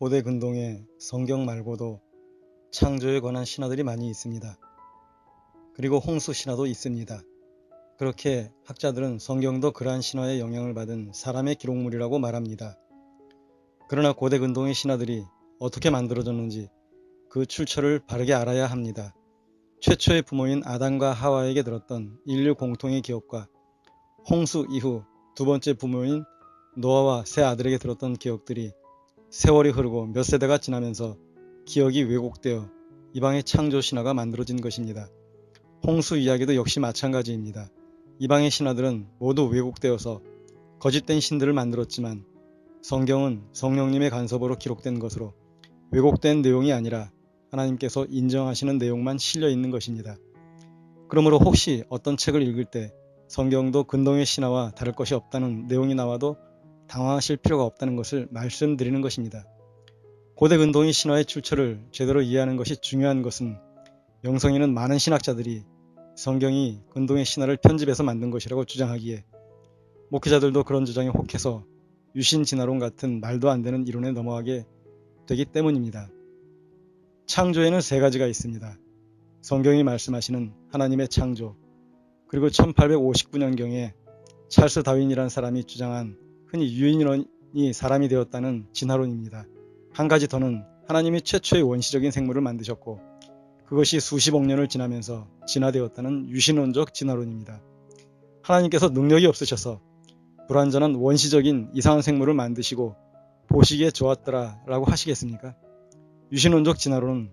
고대 근동에 성경 말고도 창조에 관한 신화들이 많이 있습니다. 그리고 홍수 신화도 있습니다. 그렇게 학자들은 성경도 그러한 신화의 영향을 받은 사람의 기록물이라고 말합니다. 그러나 고대 근동의 신화들이 어떻게 만들어졌는지 그 출처를 바르게 알아야 합니다. 최초의 부모인 아담과 하와에게 들었던 인류 공통의 기억과 홍수 이후 두 번째 부모인 노아와 세 아들에게 들었던 기억들이 세월이 흐르고 몇 세대가 지나면서 기억이 왜곡되어 이방의 창조 신화가 만들어진 것입니다. 홍수 이야기도 역시 마찬가지입니다. 이방의 신화들은 모두 왜곡되어서 거짓된 신들을 만들었지만 성경은 성령님의 간섭으로 기록된 것으로 왜곡된 내용이 아니라 하나님께서 인정하시는 내용만 실려 있는 것입니다. 그러므로 혹시 어떤 책을 읽을 때 성경도 근동의 신화와 다를 것이 없다는 내용이 나와도 당황하실 필요가 없다는 것을 말씀드리는 것입니다. 고대 근동의 신화의 출처를 제대로 이해하는 것이 중요한 것은 영성에는 많은 신학자들이 성경이 근동의 신화를 편집해서 만든 것이라고 주장하기에 목회자들도 그런 주장에 혹해서 유신진화론 같은 말도 안 되는 이론에 넘어가게 되기 때문입니다. 창조에는 세 가지가 있습니다. 성경이 말씀하시는 하나님의 창조, 그리고 1859년경에 찰스 다윈이라는 사람이 주장한 흔히 유인론이 사람이 되었다는 진화론입니다. 한 가지 더는 하나님이 최초의 원시적인 생물을 만드셨고 그것이 수십억 년을 지나면서 진화되었다는 유신론적 진화론입니다. 하나님께서 능력이 없으셔서 불완전한 원시적인 이상한 생물을 만드시고 보시기에 좋았더라 라고 하시겠습니까? 유신론적 진화론은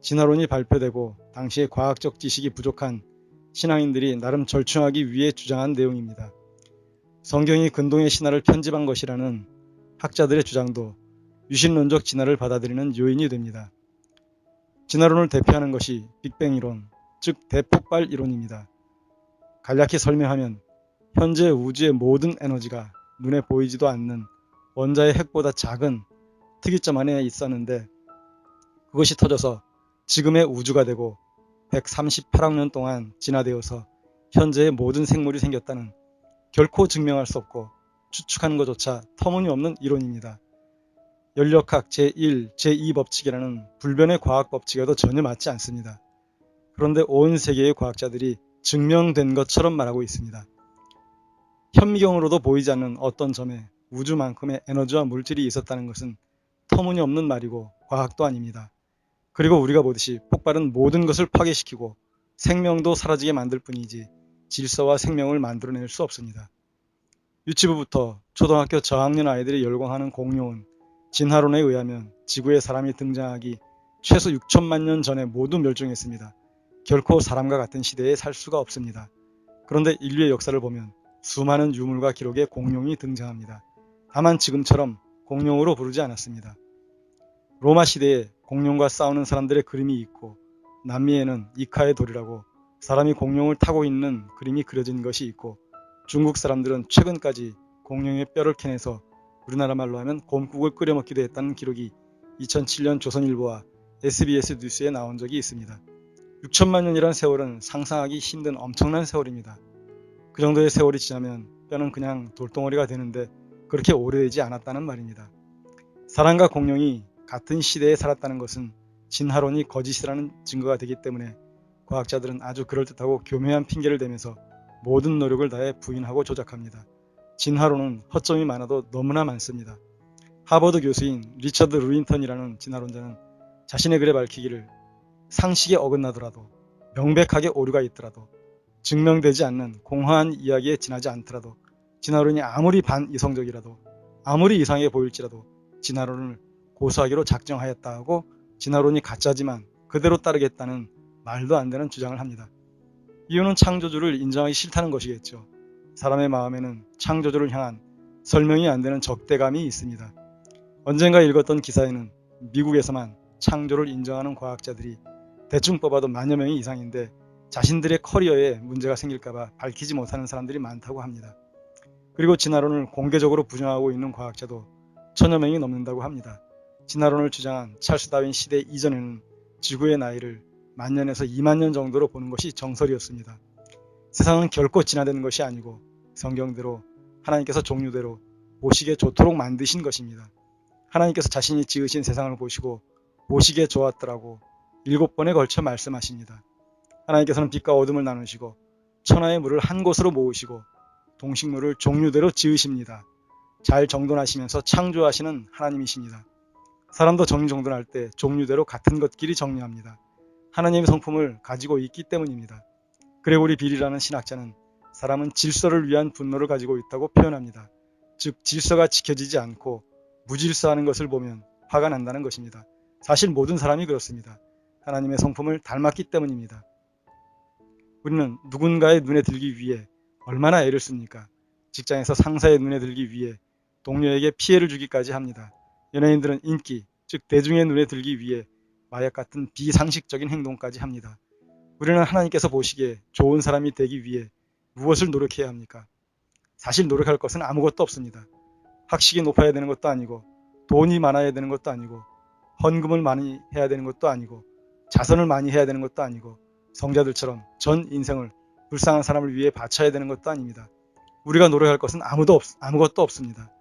진화론이 발표되고 당시의 과학적 지식이 부족한 신앙인들이 나름 절충하기 위해 주장한 내용입니다. 성경이 근동의 신화를 편집한 것이라는 학자들의 주장도 유신론적 진화를 받아들이는 요인이 됩니다. 진화론을 대표하는 것이 빅뱅 이론, 즉 대폭발 이론입니다. 간략히 설명하면 현재 우주의 모든 에너지가 눈에 보이지도 않는 원자의 핵보다 작은 특이점 안에 있었는데 그것이 터져서 지금의 우주가 되고 138억 년 동안 진화되어서 현재의 모든 생물이 생겼다는 결코 증명할 수 없고 추측하는 것조차 터무니없는 이론입니다. 연력학 제1, 제2 법칙이라는 불변의 과학 법칙에도 전혀 맞지 않습니다. 그런데 온 세계의 과학자들이 증명된 것처럼 말하고 있습니다. 현미경으로도 보이지 않는 어떤 점에 우주만큼의 에너지와 물질이 있었다는 것은 터무니없는 말이고 과학도 아닙니다. 그리고 우리가 보듯이 폭발은 모든 것을 파괴시키고 생명도 사라지게 만들 뿐이지 질서와 생명을 만들어낼 수 없습니다. 유치부부터 초등학교 저학년 아이들이 열광하는 공룡은 진화론에 의하면 지구에 사람이 등장하기 최소 6천만 년 전에 모두 멸종했습니다. 결코 사람과 같은 시대에 살 수가 없습니다. 그런데 인류의 역사를 보면 수많은 유물과 기록에 공룡이 등장합니다. 다만 지금처럼 공룡으로 부르지 않았습니다. 로마 시대에 공룡과 싸우는 사람들의 그림이 있고 남미에는 이카의 돌이라고 사람이 공룡을 타고 있는 그림이 그려진 것이 있고 중국 사람들은 최근까지 공룡의 뼈를 캐내서 우리나라 말로 하면 곰국을 끓여 먹기도 했다는 기록이 2007년 조선일보와 SBS 뉴스에 나온 적이 있습니다. 6천만 년이란 세월은 상상하기 힘든 엄청난 세월입니다. 그 정도의 세월이 지나면 뼈는 그냥 돌덩어리가 되는데 그렇게 오래되지 않았다는 말입니다. 사람과 공룡이 같은 시대에 살았다는 것은 진화론이 거짓이라는 증거가 되기 때문에 과학자들은 아주 그럴듯하고 교묘한 핑계를 대면서 모든 노력을 다해 부인하고 조작합니다. 진화론은 허점이 많아도 너무나 많습니다. 하버드 교수인 리처드 루인턴이라는 진화론자는 자신의 글에 밝히기를 상식에 어긋나더라도 명백하게 오류가 있더라도 증명되지 않는 공허한 이야기에 지나지 않더라도 진화론이 아무리 반이성적이라도 아무리 이상해 보일지라도 진화론을 고수하기로 작정하였다 하고 진화론이 가짜지만 그대로 따르겠다는 말도 안 되는 주장을 합니다. 이유는 창조주를 인정하기 싫다는 것이겠죠. 사람의 마음에는 창조주를 향한 설명이 안 되는 적대감이 있습니다. 언젠가 읽었던 기사에는 미국에서만 창조를 인정하는 과학자들이 대충 뽑아도 만여 명이 이상인데 자신들의 커리어에 문제가 생길까봐 밝히지 못하는 사람들이 많다고 합니다. 그리고 진화론을 공개적으로 부정하고 있는 과학자도 천여 명이 넘는다고 합니다. 진화론을 주장한 찰스 다윈 시대 이전에는 지구의 나이를 10,000년에서 20,000년 정도로 보는 것이 정설이었습니다. 세상은 결코 진화되는 것이 아니고 성경대로 하나님께서 종류대로 보시기에 좋도록 만드신 것입니다. 하나님께서 자신이 지으신 세상을 보시고 보시기에 좋았더라고 7번에 걸쳐 말씀하십니다. 하나님께서는 빛과 어둠을 나누시고 천하의 물을 한 곳으로 모으시고 동식물을 종류대로 지으십니다. 잘 정돈하시면서 창조하시는 하나님이십니다. 사람도 정리정돈할 때 종류대로 같은 것끼리 정리합니다. 하나님의 성품을 가지고 있기 때문입니다. 그레고리 빌이라는 신학자는 사람은 질서를 위한 분노를 가지고 있다고 표현합니다. 즉 질서가 지켜지지 않고 무질서하는 것을 보면 화가 난다는 것입니다. 사실 모든 사람이 그렇습니다. 하나님의 성품을 닮았기 때문입니다. 우리는 누군가의 눈에 들기 위해 얼마나 애를 씁니까? 직장에서 상사의 눈에 들기 위해 동료에게 피해를 주기까지 합니다. 연예인들은 인기, 즉 대중의 눈에 들기 위해 마약 같은 비상식적인 행동까지 합니다. 우리는 하나님께서 보시기에 좋은 사람이 되기 위해 무엇을 노력해야 합니까? 사실 노력할 것은 아무것도 없습니다. 학식이 높아야 되는 것도 아니고 돈이 많아야 되는 것도 아니고 헌금을 많이 해야 되는 것도 아니고 자선을 많이 해야 되는 것도 아니고 성자들처럼 전 인생을 불쌍한 사람을 위해 바쳐야 되는 것도 아닙니다. 우리가 노력할 것은 아무것도 없습니다.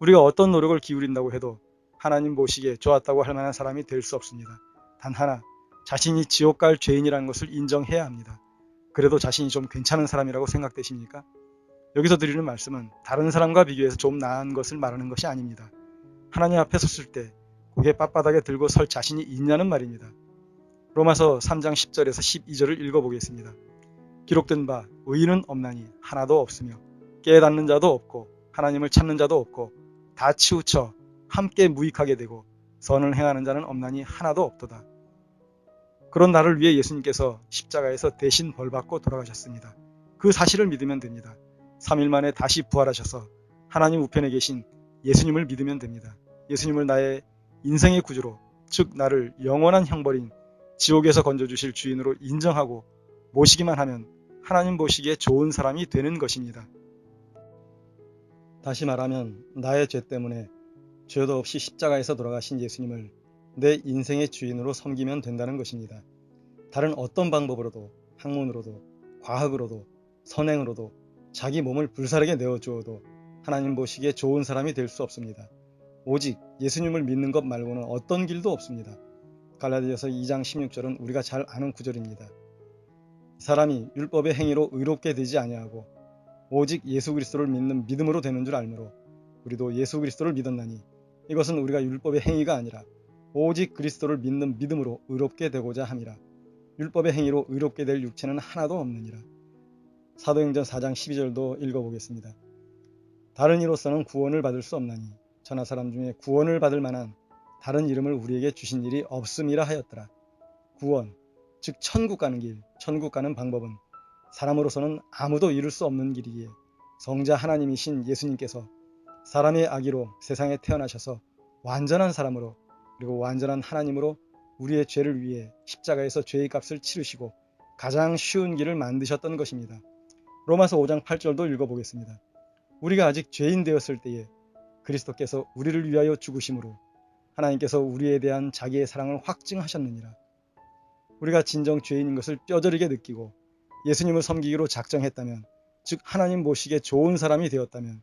우리가 어떤 노력을 기울인다고 해도 하나님 보시기에 좋았다고 할 만한 사람이 될 수 없습니다. 단 하나, 자신이 지옥 갈 죄인이라는 것을 인정해야 합니다. 그래도 자신이 좀 괜찮은 사람이라고 생각되십니까? 여기서 드리는 말씀은 다른 사람과 비교해서 좀 나은 것을 말하는 것이 아닙니다. 하나님 앞에 섰을 때 고개 빳빳하게 들고 설 자신이 있냐는 말입니다. 로마서 3장 10절에서 12절을 읽어보겠습니다. 기록된 바 의인은 없나니 하나도 없으며 깨닫는 자도 없고 하나님을 찾는 자도 없고 다 치우쳐 함께 무익하게 되고 선을 행하는 자는 없나니 하나도 없도다. 그런 나를 위해 예수님께서 십자가에서 대신 벌받고 돌아가셨습니다. 그 사실을 믿으면 됩니다. 3일 만에 다시 부활하셔서 하나님 우편에 계신 예수님을 믿으면 됩니다. 예수님을 나의 인생의 구주로, 즉 나를 영원한 형벌인 지옥에서 건져주실 주인으로 인정하고 모시기만 하면 하나님 보시기에 좋은 사람이 되는 것입니다. 다시 말하면 나의 죄 때문에 죄도 없이 십자가에서 돌아가신 예수님을 내 인생의 주인으로 섬기면 된다는 것입니다. 다른 어떤 방법으로도, 학문으로도, 과학으로도, 선행으로도 자기 몸을 불사르게 내어주어도 하나님 보시기에 좋은 사람이 될 수 없습니다. 오직 예수님을 믿는 것 말고는 어떤 길도 없습니다. 갈라디아서 2장 16절은 우리가 잘 아는 구절입니다. 사람이 율법의 행위로 의롭게 되지 아니하고 오직 예수 그리스도를 믿는 믿음으로 되는 줄 알므로 우리도 예수 그리스도를 믿었나니 이것은 우리가 율법의 행위가 아니라 오직 그리스도를 믿는 믿음으로 의롭게 되고자 함이라. 율법의 행위로 의롭게 될 육체는 하나도 없느니라. 사도행전 4장 12절도 읽어보겠습니다. 다른 이로서는 구원을 받을 수 없나니 천하 사람 중에 구원을 받을 만한 다른 이름을 우리에게 주신 일이 없음이라 하였더라. 구원, 즉 천국 가는 길, 천국 가는 방법은 사람으로서는 아무도 이룰 수 없는 길이기에 성자 하나님이신 예수님께서 사람의 아기로 세상에 태어나셔서 완전한 사람으로 그리고 완전한 하나님으로 우리의 죄를 위해 십자가에서 죄의 값을 치르시고 가장 쉬운 길을 만드셨던 것입니다. 로마서 5장 8절도 읽어보겠습니다. 우리가 아직 죄인 되었을 때에 그리스도께서 우리를 위하여 죽으심으로 하나님께서 우리에 대한 자기의 사랑을 확증하셨느니라. 우리가 진정 죄인인 것을 뼈저리게 느끼고 예수님을 섬기기로 작정했다면, 즉 하나님 보시기에 좋은 사람이 되었다면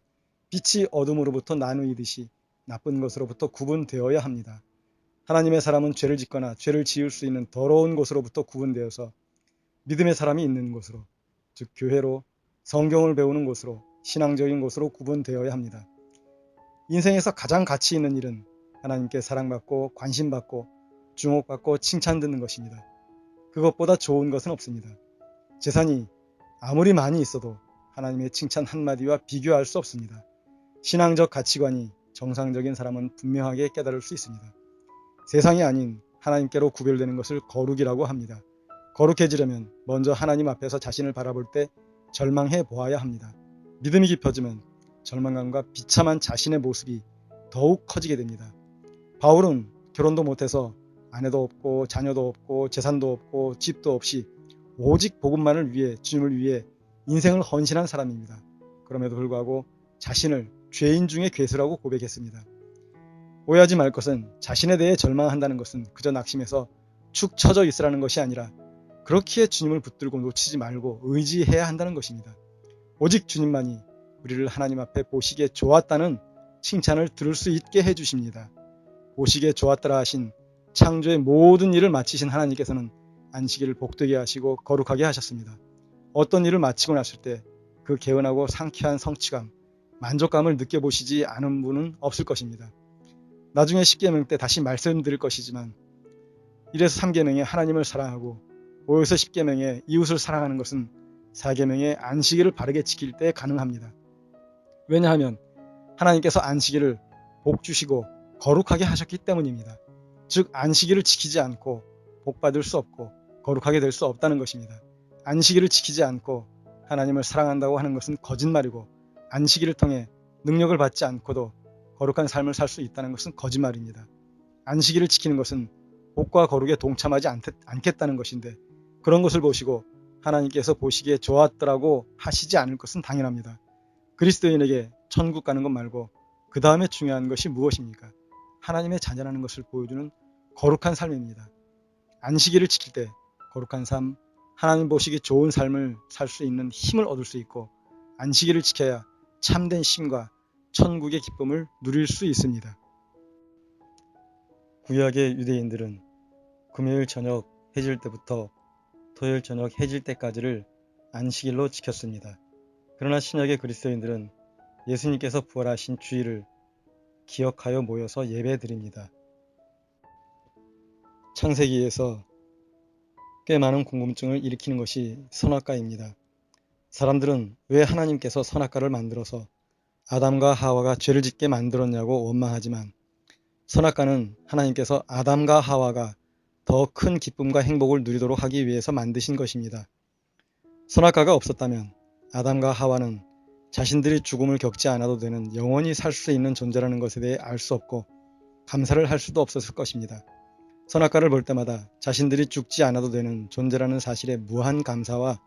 빛이 어둠으로부터 나누이듯이 나쁜 것으로부터 구분되어야 합니다. 하나님의 사람은 죄를 짓거나 죄를 지을 수 있는 더러운 곳으로부터 구분되어서 믿음의 사람이 있는 곳으로, 즉 교회로, 성경을 배우는 곳으로, 신앙적인 곳으로 구분되어야 합니다. 인생에서 가장 가치 있는 일은 하나님께 사랑받고 관심받고 주목받고 칭찬듣는 것입니다. 그것보다 좋은 것은 없습니다. 재산이 아무리 많이 있어도 하나님의 칭찬 한마디와 비교할 수 없습니다. 신앙적 가치관이 정상적인 사람은 분명하게 깨달을 수 있습니다. 세상이 아닌 하나님께로 구별되는 것을 거룩이라고 합니다. 거룩해지려면 먼저 하나님 앞에서 자신을 바라볼 때 절망해 보아야 합니다. 믿음이 깊어지면 절망감과 비참한 자신의 모습이 더욱 커지게 됩니다. 바울은 결혼도 못해서 아내도 없고 자녀도 없고 재산도 없고 집도 없이 오직 복음만을 위해, 주님을 위해 인생을 헌신한 사람입니다. 그럼에도 불구하고 자신을 죄인 중에 괴수라고 고백했습니다. 오해하지 말 것은 자신에 대해 절망한다는 것은 그저 낙심해서 축 처져 있으라는 것이 아니라 그렇기에 주님을 붙들고 놓치지 말고 의지해야 한다는 것입니다. 오직 주님만이 우리를 하나님 앞에 보시기에 좋았다는 칭찬을 들을 수 있게 해주십니다. 보시기에 좋았더라 하신 창조의 모든 일을 마치신 하나님께서는 안식일을 복되게 하시고 거룩하게 하셨습니다. 어떤 일을 마치고 났을 때 그 개운하고 상쾌한 성취감, 만족감을 느껴보시지 않은 분은 없을 것입니다. 나중에 10계명 때 다시 말씀드릴 것이지만 1에서 3계명에 하나님을 사랑하고 5에서 10계명에 이웃을 사랑하는 것은 4계명의 안식일을 바르게 지킬 때 가능합니다. 왜냐하면 하나님께서 안식일을 복 주시고 거룩하게 하셨기 때문입니다. 즉 안식일을 지키지 않고 복 받을 수 없고 거룩하게 될 수 없다는 것입니다. 안식일을 지키지 않고 하나님을 사랑한다고 하는 것은 거짓말이고 안식일을 통해 능력을 받지 않고도 거룩한 삶을 살 수 있다는 것은 거짓말입니다. 안식일을 지키는 것은 복과 거룩에 동참하지 않겠다는 것인데 그런 것을 보시고 하나님께서 보시기에 좋았더라고 하시지 않을 것은 당연합니다. 그리스도인에게 천국 가는 것 말고 그 다음에 중요한 것이 무엇입니까? 하나님의 자녀라는 것을 보여주는 거룩한 삶입니다. 안식일을 지킬 때 거룩한 삶, 하나님 보시기 좋은 삶을 살 수 있는 힘을 얻을 수 있고 안식일을 지켜야 참된 쉼과 천국의 기쁨을 누릴 수 있습니다. 구약의 유대인들은 금요일 저녁 해질 때부터 토요일 저녁 해질 때까지를 안식일로 지켰습니다. 그러나 신약의 그리스도인들은 예수님께서 부활하신 주일을 기억하여 모여서 예배드립니다. 창세기에서 꽤 많은 궁금증을 일으키는 것이 선악과입니다. 사람들은 왜 하나님께서 선악과를 만들어서 아담과 하와가 죄를 짓게 만들었냐고 원망하지만 선악과는 하나님께서 아담과 하와가 더 큰 기쁨과 행복을 누리도록 하기 위해서 만드신 것입니다. 선악과가 없었다면 아담과 하와는 자신들이 죽음을 겪지 않아도 되는 영원히 살 수 있는 존재라는 것에 대해 알 수 없고 감사를 할 수도 없었을 것입니다. 선악과를 볼 때마다 자신들이 죽지 않아도 되는 존재라는 사실에 무한 감사와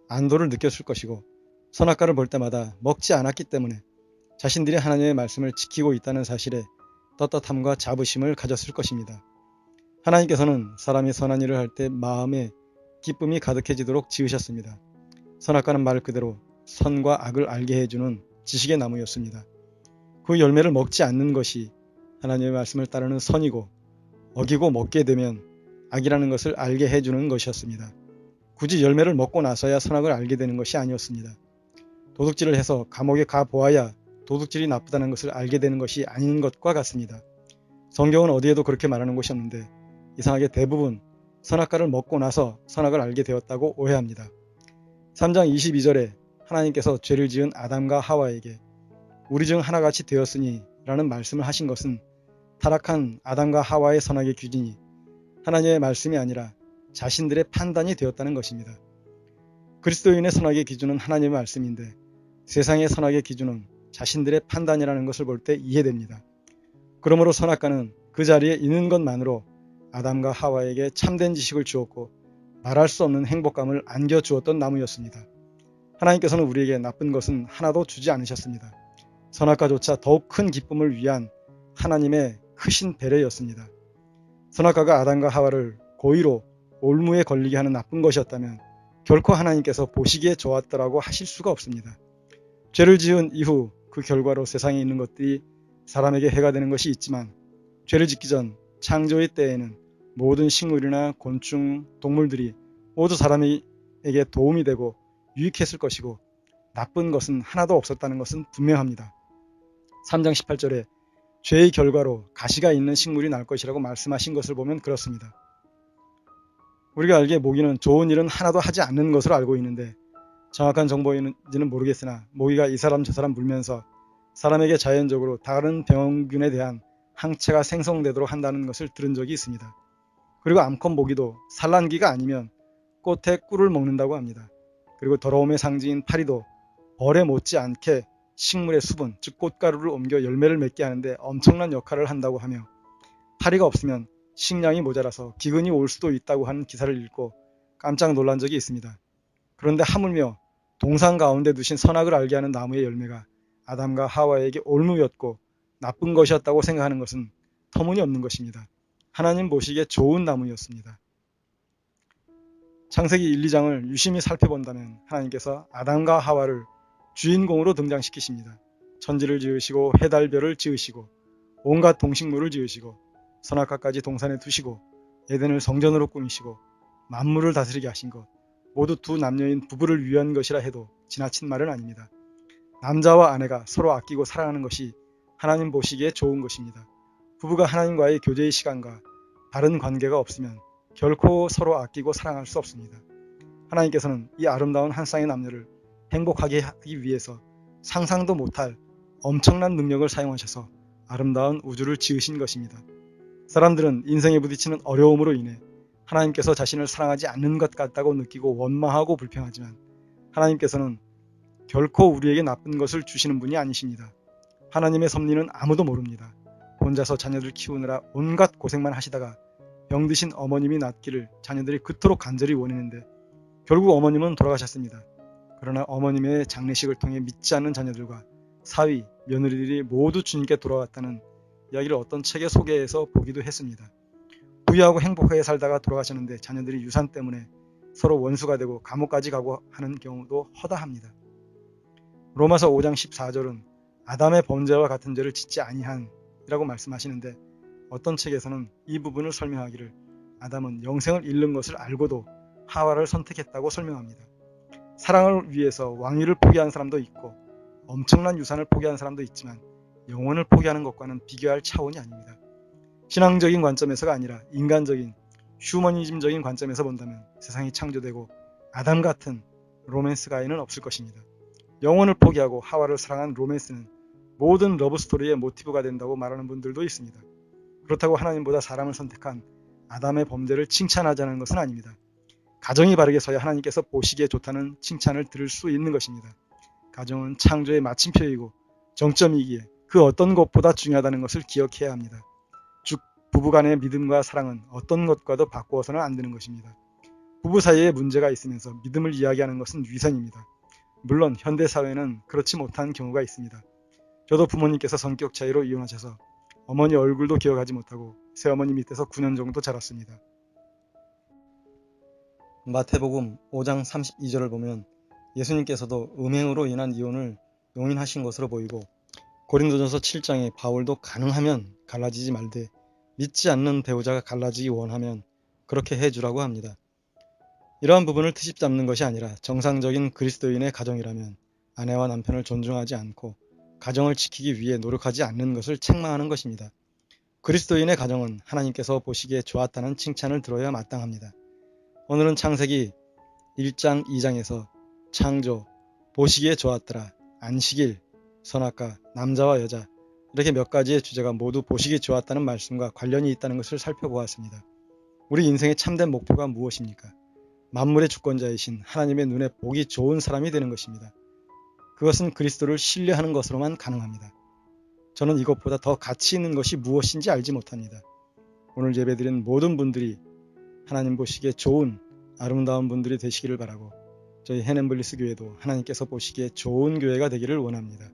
안도를 느꼈을 것이고 선악과를 볼 때마다 먹지 않았기 때문에 자신들이 하나님의 말씀을 지키고 있다는 사실에 떳떳함과 자부심을 가졌을 것입니다. 하나님께서는 사람이 선한 일을 할 때 마음에 기쁨이 가득해지도록 지으셨습니다. 선악과는 말 그대로 선과 악을 알게 해주는 지식의 나무였습니다. 그 열매를 먹지 않는 것이 하나님의 말씀을 따르는 선이고 어기고 먹게 되면 악이라는 것을 알게 해주는 것이었습니다. 굳이 열매를 먹고 나서야 선악을 알게 되는 것이 아니었습니다. 도둑질을 해서 감옥에 가 보아야 도둑질이 나쁘다는 것을 알게 되는 것이 아닌 것과 같습니다. 성경은 어디에도 그렇게 말하는 곳이 없는데 이상하게 대부분 선악과를 먹고 나서 선악을 알게 되었다고 오해합니다. 3장 22절에 하나님께서 죄를 지은 아담과 하와에게 우리 중 하나같이 되었으니 라는 말씀을 하신 것은 타락한 아담과 하와의 선악의 기준이 하나님의 말씀이 아니라 자신들의 판단이 되었다는 것입니다. 그리스도인의 선악의 기준은 하나님의 말씀인데 세상의 선악의 기준은 자신들의 판단이라는 것을 볼 때 이해됩니다. 그러므로 선악과는 그 자리에 있는 것만으로 아담과 하와에게 참된 지식을 주었고 말할 수 없는 행복감을 안겨주었던 나무였습니다. 하나님께서는 우리에게 나쁜 것은 하나도 주지 않으셨습니다. 선악과조차 더욱 큰 기쁨을 위한 하나님의 크신 배려였습니다. 선악과가 아담과 하와를 고의로 올무에 걸리게 하는 나쁜 것이었다면 결코 하나님께서 보시기에 좋았더라고 하실 수가 없습니다. 죄를 지은 이후 그 결과로 세상에 있는 것들이 사람에게 해가 되는 것이 있지만 죄를 짓기 전 창조의 때에는 모든 식물이나 곤충, 동물들이 모두 사람에게 도움이 되고 유익했을 것이고 나쁜 것은 하나도 없었다는 것은 분명합니다. 3장 18절에 죄의 결과로 가시가 있는 식물이 날 것이라고 말씀하신 것을 보면 그렇습니다. 우리가 알기에 모기는 좋은 일은 하나도 하지 않는 것으로 알고 있는데 정확한 정보인지는 모르겠으나 모기가 이 사람 저 사람 물면서 사람에게 자연적으로 다른 병균에 대한 항체가 생성되도록 한다는 것을 들은 적이 있습니다. 그리고 암컷 모기도 산란기가 아니면 꽃의 꿀을 먹는다고 합니다. 그리고 더러움의 상징인 파리도 벌에 못지않게 식물의 수분, 즉 꽃가루를 옮겨 열매를 맺게 하는데 엄청난 역할을 한다고 하며 파리가 없으면 식량이 모자라서 기근이 올 수도 있다고 하는 기사를 읽고 깜짝 놀란 적이 있습니다. 그런데 하물며 동산 가운데 두신 선악을 알게 하는 나무의 열매가 아담과 하와에게 올무였고 나쁜 것이었다고 생각하는 것은 터무니없는 것입니다. 하나님 보시기에 좋은 나무였습니다. 창세기 1, 2장을 유심히 살펴본다면 하나님께서 아담과 하와를 주인공으로 등장시키십니다. 천지를 지으시고 해달별을 지으시고 온갖 동식물을 지으시고 선악과까지 동산에 두시고 에덴을 성전으로 꾸미시고 만물을 다스리게 하신 것, 모두 두 남녀인 부부를 위한 것이라 해도 지나친 말은 아닙니다. 남자와 아내가 서로 아끼고 사랑하는 것이 하나님 보시기에 좋은 것입니다. 부부가 하나님과의 교제의 시간과 다른 관계가 없으면 결코 서로 아끼고 사랑할 수 없습니다. 하나님께서는 이 아름다운 한 쌍의 남녀를 행복하게 하기 위해서 상상도 못할 엄청난 능력을 사용하셔서 아름다운 우주를 지으신 것입니다. 사람들은 인생에 부딪히는 어려움으로 인해 하나님께서 자신을 사랑하지 않는 것 같다고 느끼고 원망하고 불평하지만 하나님께서는 결코 우리에게 나쁜 것을 주시는 분이 아니십니다. 하나님의 섭리는 아무도 모릅니다. 혼자서 자녀들 키우느라 온갖 고생만 하시다가 병드신 어머님이 낫기를 자녀들이 그토록 간절히 원했는데 결국 어머님은 돌아가셨습니다. 그러나 어머님의 장례식을 통해 믿지 않는 자녀들과 사위, 며느리들이 모두 주님께 돌아왔다는 이야기를 어떤 책에 소개해서 보기도 했습니다. 부유하고 행복하게 살다가 돌아가셨는데 자녀들이 유산 때문에 서로 원수가 되고 감옥까지 가고 하는 경우도 허다합니다. 로마서 5장 14절은 아담의 범죄와 같은 죄를 짓지 아니한 이라고 말씀하시는데 어떤 책에서는 이 부분을 설명하기를 아담은 영생을 잃는 것을 알고도 하와를 선택했다고 설명합니다. 사랑을 위해서 왕위를 포기한 사람도 있고 엄청난 유산을 포기한 사람도 있지만 영혼을 포기하는 것과는 비교할 차원이 아닙니다. 신앙적인 관점에서가 아니라 인간적인 휴머니즘적인 관점에서 본다면 세상이 창조되고 아담 같은 로맨스 가이는 없을 것입니다. 영혼을 포기하고 하와를 사랑한 로맨스는 모든 러브스토리의 모티브가 된다고 말하는 분들도 있습니다. 그렇다고 하나님보다 사람을 선택한 아담의 범죄를 칭찬하자는 것은 아닙니다. 가정이 바르게 서야 하나님께서 보시기에 좋다는 칭찬을 들을 수 있는 것입니다. 가정은 창조의 마침표이고 정점이기에 그 어떤 것보다 중요하다는 것을 기억해야 합니다. 즉 부부간의 믿음과 사랑은 어떤 것과도 바꾸어서는 안 되는 것입니다. 부부 사이에 문제가 있으면서 믿음을 이야기하는 것은 위선입니다. 물론 현대사회는 그렇지 못한 경우가 있습니다. 저도 부모님께서 성격 차이로 이혼하셔서 어머니 얼굴도 기억하지 못하고 새어머니 밑에서 9년 정도 자랐습니다. 마태복음 5장 32절을 보면 예수님께서도 음행으로 인한 이혼을 용인하신 것으로 보이고 고린도전서 7장에 바울도 가능하면 갈라지지 말되 믿지 않는 배우자가 갈라지기 원하면 그렇게 해주라고 합니다. 이러한 부분을 트집 잡는 것이 아니라 정상적인 그리스도인의 가정이라면 아내와 남편을 존중하지 않고 가정을 지키기 위해 노력하지 않는 것을 책망하는 것입니다. 그리스도인의 가정은 하나님께서 보시기에 좋았다는 칭찬을 들어야 마땅합니다. 오늘은 창세기 1장 2장에서 창조, 보시기에 좋았더라, 안식일, 선악과, 남자와 여자 이렇게 몇 가지의 주제가 모두 보시기에 좋았다는 말씀과 관련이 있다는 것을 살펴보았습니다. 우리 인생의 참된 목표가 무엇입니까? 만물의 주권자이신 하나님의 눈에 보기 좋은 사람이 되는 것입니다. 그것은 그리스도를 신뢰하는 것으로만 가능합니다. 저는 이것보다 더 가치 있는 것이 무엇인지 알지 못합니다. 오늘 예배드린 모든 분들이 하나님 보시기에 좋은 아름다운 분들이 되시기를 바라고 저희 해냄블리스 교회도 하나님께서 보시기에 좋은 교회가 되기를 원합니다.